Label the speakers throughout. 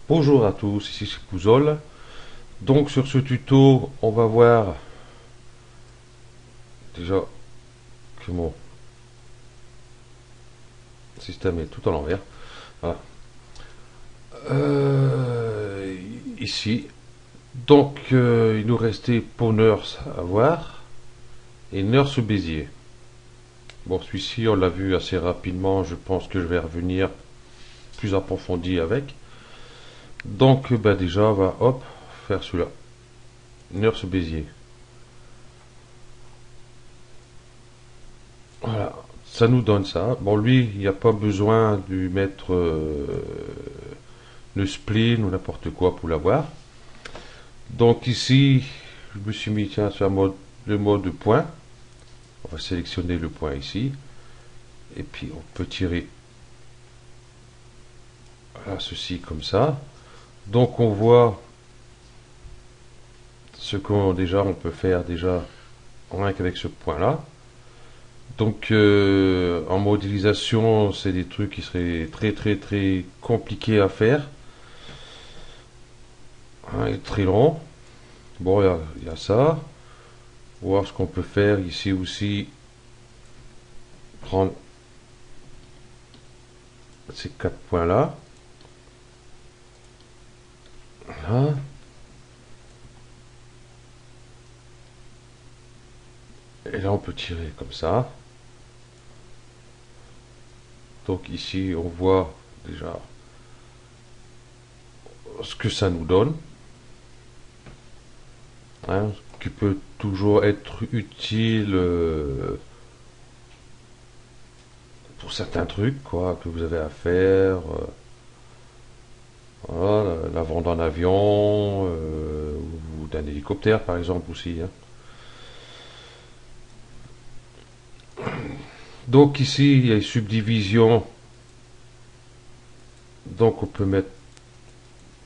Speaker 1: Bonjour à tous, ici c'est Pouzol. Donc sur ce tuto, on va voir déjà que mon système est tout à l'envers. Voilà. Ici. Donc il nous restait pour Nurse à voir et Nurse Bézier. Bon, celui-ci on l'a vu assez rapidement, je pense que je vais revenir plus approfondi avec. Donc bah, déjà on va hop faire celui-là. Nurse Bézier. Voilà, ça nous donne ça. Bon, lui, il n'y a pas besoin de lui mettre le spleen ou n'importe quoi pour l'avoir. Donc ici, je me suis mis tiens, sur le mode point. On va sélectionner le point ici. Et puis on peut tirer voilà, ceci comme ça. Donc on voit ce qu'on déjà on peut faire déjà rien qu'avec ce point là. Donc en modélisation, c'est des trucs qui seraient très compliqués à faire, hein, et très long. Bon, il y a ça. Voir ce qu'on peut faire ici aussi. Prendre ces quatre points là. Voilà. Et là on peut tirer comme ça. Donc ici on voit déjà ce que ça nous donne, hein, qui peut toujours être utile pour certains trucs quoi, que vous avez à faire. Voilà, la vente d'un avion ou d'un hélicoptère par exemple aussi, hein. Donc ici il y a une subdivision, donc on peut mettre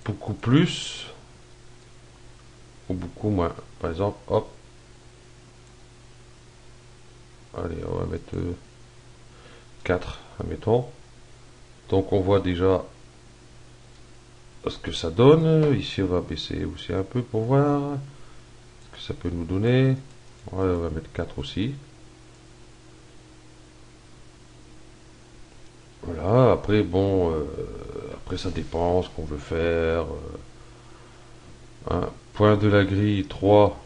Speaker 1: beaucoup plus ou beaucoup moins. Par exemple, hop, allez, on va mettre 4, admettons. Donc on voit déjà ce que ça donne. Ici on va baisser aussi un peu pour voir ce que ça peut nous donner. Ouais, on va mettre 4 aussi. Voilà, après bon, après ça dépend ce qu'on veut faire. Hein. Point de la grille 3,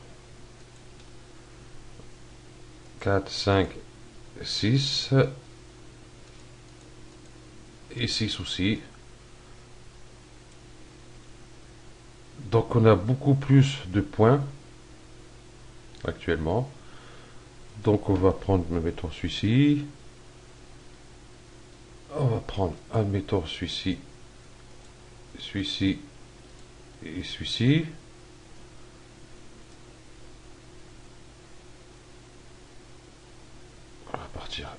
Speaker 1: 4, 5, 6 et 6 aussi. Donc on a beaucoup plus de points actuellement. Donc on va prendre, mettons celui-ci. On va prendre, admettons celui-ci, celui-ci et celui-ci. On va partir,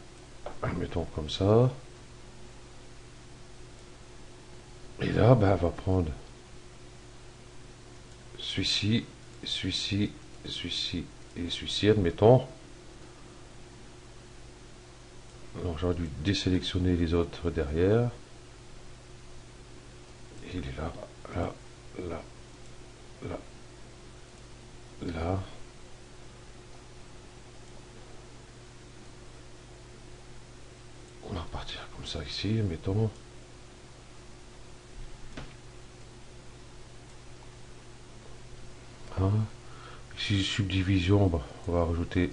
Speaker 1: admettons comme ça. Et là, ben, on va prendre celui-ci, celui-ci, celui-ci et celui-ci, admettons. Donc j'aurais dû désélectionner les autres derrière. Il est là, là, là, là, là. On va repartir comme ça ici, mettons. Hein. Ici, subdivision, bah, on va rajouter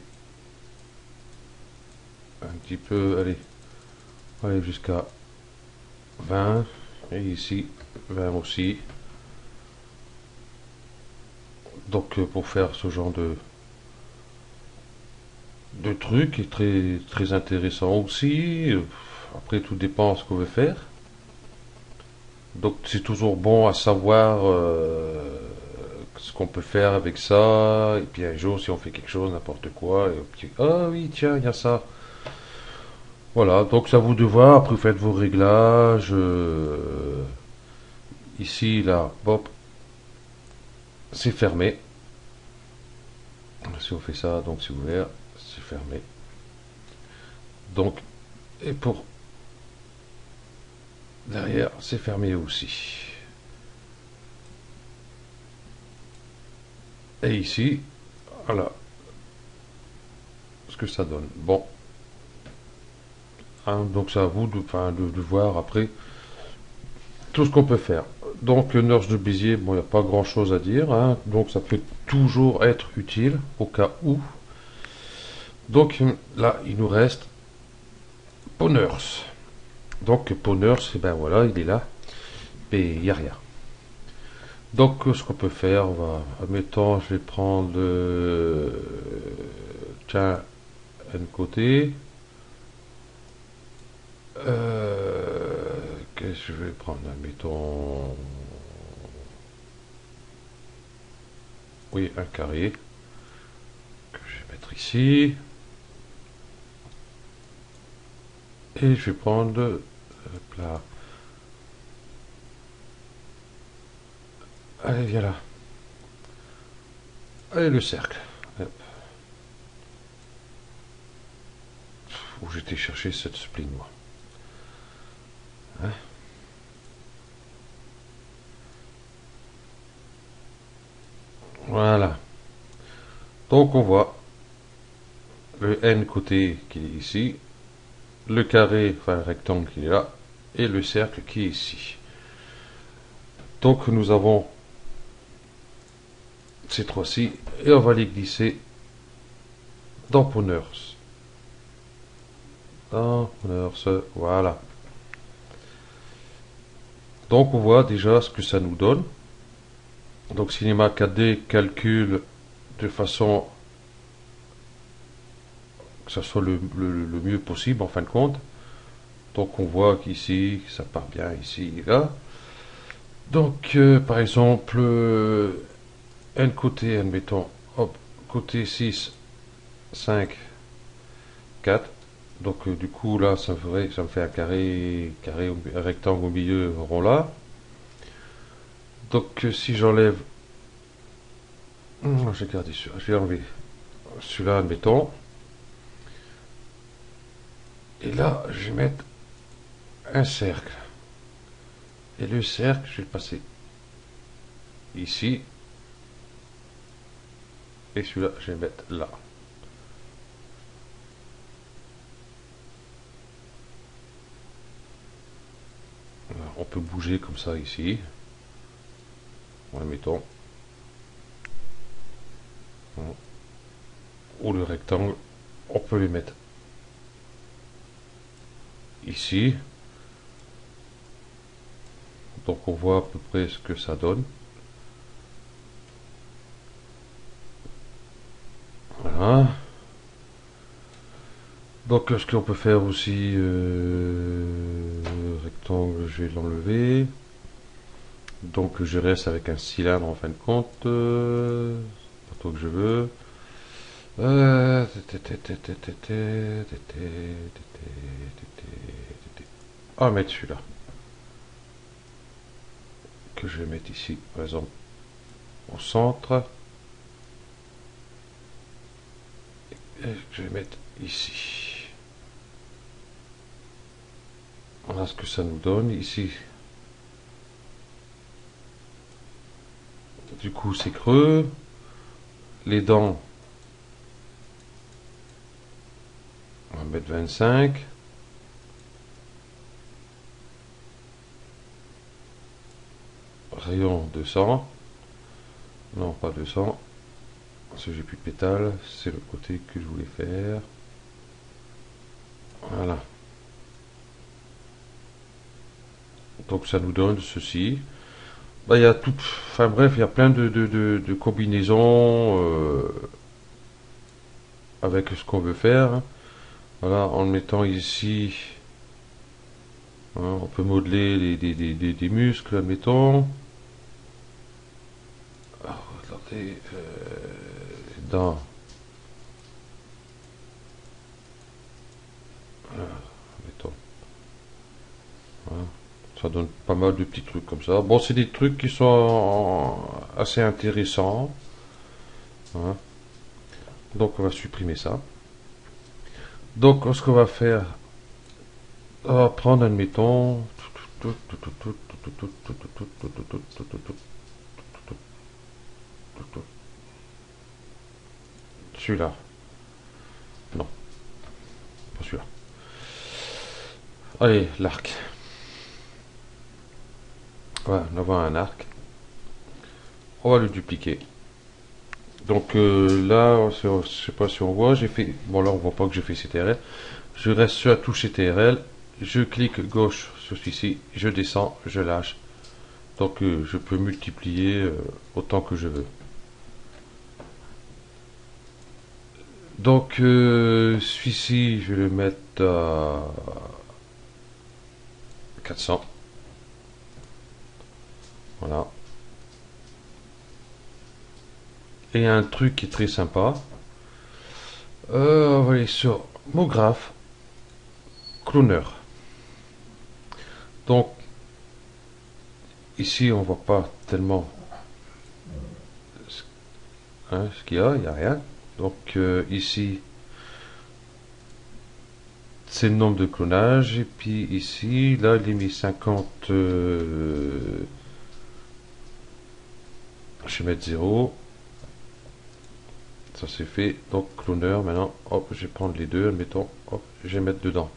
Speaker 1: un petit peu, allez, on va aller jusqu'à 20. Et ici, 20 aussi. Donc pour faire ce genre de truc est très intéressant aussi. Après, tout dépend de ce qu'on veut faire. Donc c'est toujours bon à savoir ce qu'on peut faire avec ça. Et puis un jour, si on fait quelque chose, n'importe quoi, et puis, ah oui, tiens, il y a ça. Voilà, donc ça vous de voir. Après, vous faites vos réglages. Ici, là, hop, c'est fermé. Si on fait ça, donc c'est ouvert, c'est fermé. Donc, et pour derrière, c'est fermé aussi. Et ici, voilà ce que ça donne. Bon, hein, donc c'est à vous de, enfin, de voir après tout ce qu'on peut faire. Donc Nurse de Béziers, bon, il n'y a pas grand chose à dire, hein, donc ça peut toujours être utile au cas où. Donc là, il nous reste Pawners. Donc Pawners, et ben voilà, il est là, et il n'y a rien. Donc ce qu'on peut faire, on va, admettons, je vais prendre tiens, un côté. Qu'est-ce que je vais prendre, admettons, oui, un carré que je vais mettre ici. Et je vais prendre, hop là. Allez, viens là. Allez, le cercle. Hop. Où j'étais chercher cette spline, moi. Hein. Voilà. Donc on voit le N côté qui est ici, le carré, enfin le rectangle qui est là, et le cercle qui est ici. Donc nous avons ces trois-ci, et on va les glisser dans Pawners. Dans Pawners, voilà. Donc on voit déjà ce que ça nous donne. Donc Cinema 4D calcule de façon que ça soit le mieux possible en fin de compte. Donc on voit qu'ici ça part bien ici et là. Donc par exemple un côté, admettons, hop, côté 6, 5, 4. Donc du coup là ça me fait un carré, un rectangle au milieu rond là. Donc si j'enlève, j'ai gardé celui-là, je vais enlever celui-là admettons. Et là je vais mettre un cercle. Et le cercle je vais le passer ici. Et celui-là je vais le mettre là. On peut bouger comme ça ici. Ouais, mettons. Ou le rectangle, on peut les mettre ici. Donc on voit à peu près ce que ça donne. Voilà. Donc ce qu'on peut faire aussi, rectangle, je vais l'enlever. Donc je reste avec un cylindre en fin de compte. Pas trop que je veux. On va mettre celui-là. Que je vais mettre ici, par exemple, au centre. Et je vais mettre ici. Voilà ce que ça nous donne. Ici, du coup, c'est creux. Les dents, on va mettre 25. Rayon 200. Non, pas 200. Parce que j'ai plus de pétales. C'est le côté que je voulais faire. Voilà. Donc ça nous donne ceci. Bah, il y a tout, enfin bref, il y a plein de combinaisons avec ce qu'on veut faire. Voilà, en le mettant ici, hein, on peut modeler des muscles, admettons. Alors, regardez, dans, voilà, admettons. Voilà. Ça donne pas mal de petits trucs comme ça. Bon, c'est des trucs qui sont assez intéressants. Hein. Donc on va supprimer ça. Donc ce qu'on va faire, on va prendre, admettons, Celui-là. Non, pas celui-là. Allez, l'arc. Voilà, on va un arc. On va le dupliquer. Donc là, je sais pas si on voit, j'ai fait. Bon, là, on voit pas que j'ai fait CTRL. Je reste sur la touche CTRL. Je clique gauche sur celui-ci. Je descends, je lâche. Donc je peux multiplier autant que je veux. Donc celui-ci, je vais le mettre à 400. Voilà. Et un truc qui est très sympa. On va aller sur Mograph, Cloner. Donc ici, on voit pas tellement ce qu'il y a, il n'y a rien. Donc ici, c'est le nombre de clonages. Et puis ici, là, il est mis 50. Je vais mettre 0. Ça c'est fait. Donc cloner, maintenant, hop, je vais prendre les deux, admettons, hop, je vais mettre dedans.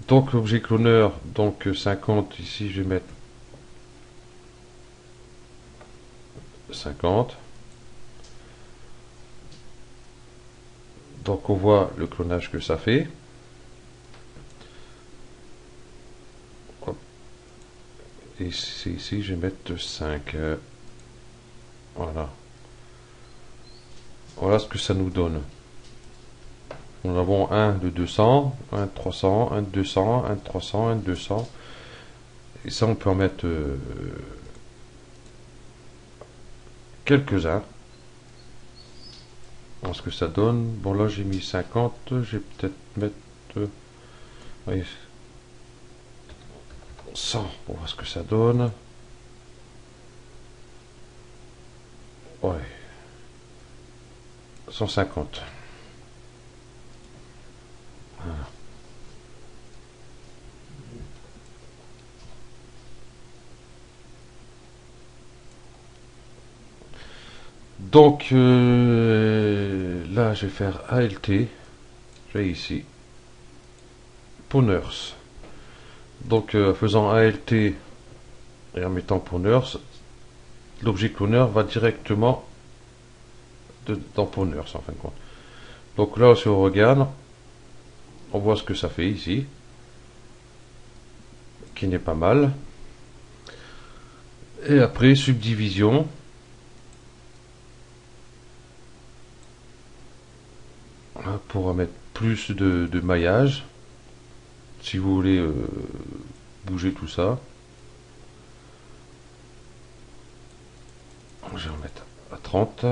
Speaker 1: Donc l'objet cloner, donc 50, ici je vais mettre 50. Donc on voit le clonage que ça fait. Hop. Et ici je vais mettre 5. Voilà. Voilà ce que ça nous donne. Nous avons un de 200, un de 300, un de 200, un de 300, un de 200. Et ça on peut en mettre quelques-uns. Ce que ça donne. Bon là j'ai mis 50, je vais peut-être mettre oui, 100 pour voir ce que ça donne. Ouais. 150. Voilà. Donc là je vais faire ALT. Je vais ici. Pawners. Donc faisant ALT et en mettant Pawners, l'objet cloner va directement dans Pawners en fin de compte. Donc là si on regarde, on voit ce que ça fait ici, qui n'est pas mal. Et après subdivision. Pour mettre plus de maillage, si vous voulez bouger tout ça. Je vais remettre à 30.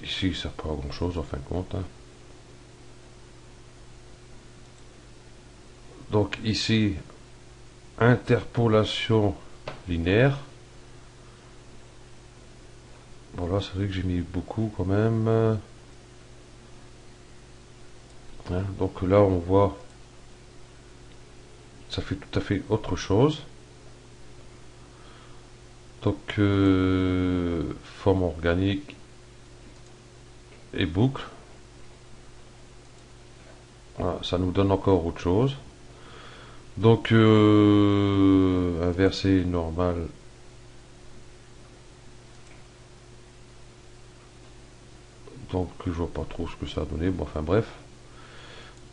Speaker 1: Ici ça pas grand chose en fin de compte. Donc ici interpolation linéaire. Bon là c'est vrai que j'ai mis beaucoup quand même. Hein, donc là on voit ça fait tout à fait autre chose. Donc forme organique et boucle. Voilà, ça nous donne encore autre chose. Donc inversé normal. Donc je vois pas trop ce que ça a donné. Bon enfin bref.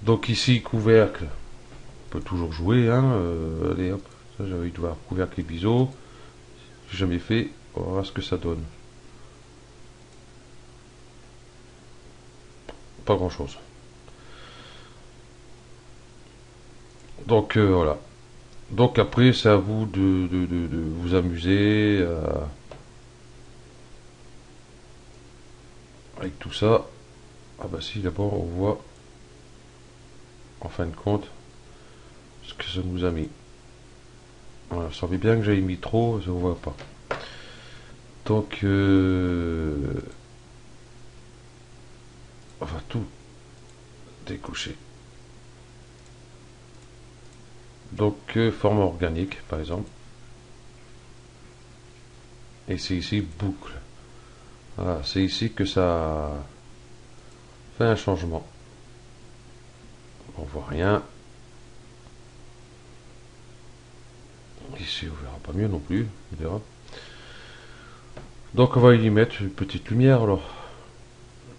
Speaker 1: Donc ici couvercle. On peut toujours jouer. Hein, allez hop. Ça j'ai envie de voir couvercle et biseau. J'ai jamais fait. On va voir ce que ça donne. Pas grand chose. Donc voilà. Donc après c'est à vous de vous amuser avec tout ça. Ah bah si d'abord on voit en fin de compte ce que ça nous a mis. Voilà, ça savait bien que j'avais mis trop, je ne vois pas. Donc on va tout décocher. Donc forme organique par exemple. Et c'est ici boucle. Voilà, c'est ici que ça fait un changement. On voit rien. Ici, on verra pas mieux non plus. On verra. Donc, on va y mettre une petite lumière. Alors,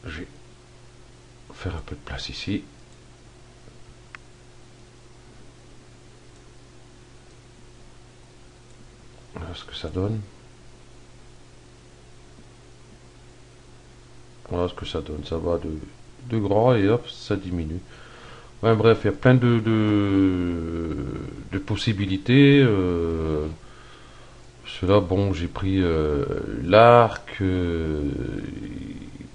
Speaker 1: je vais faire un peu de place ici. Voilà ce que ça donne. Voilà ce que ça donne. Ça va de grand et hop, ça diminue. Ouais, bref, il y a plein de possibilités. Cela, bon, j'ai pris l'arc. Il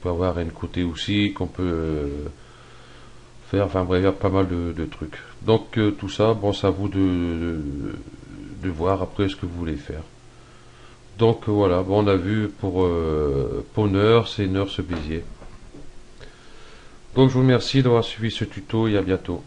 Speaker 1: peut y avoir un côté aussi qu'on peut faire. Enfin bref, il y a pas mal de trucs. Donc tout ça, bon, c'est à vous de voir après ce que vous voulez faire. Donc voilà, bon, on a vu pour Nurse et Nurse Bézier. Donc je vous remercie d'avoir suivi ce tuto et à bientôt.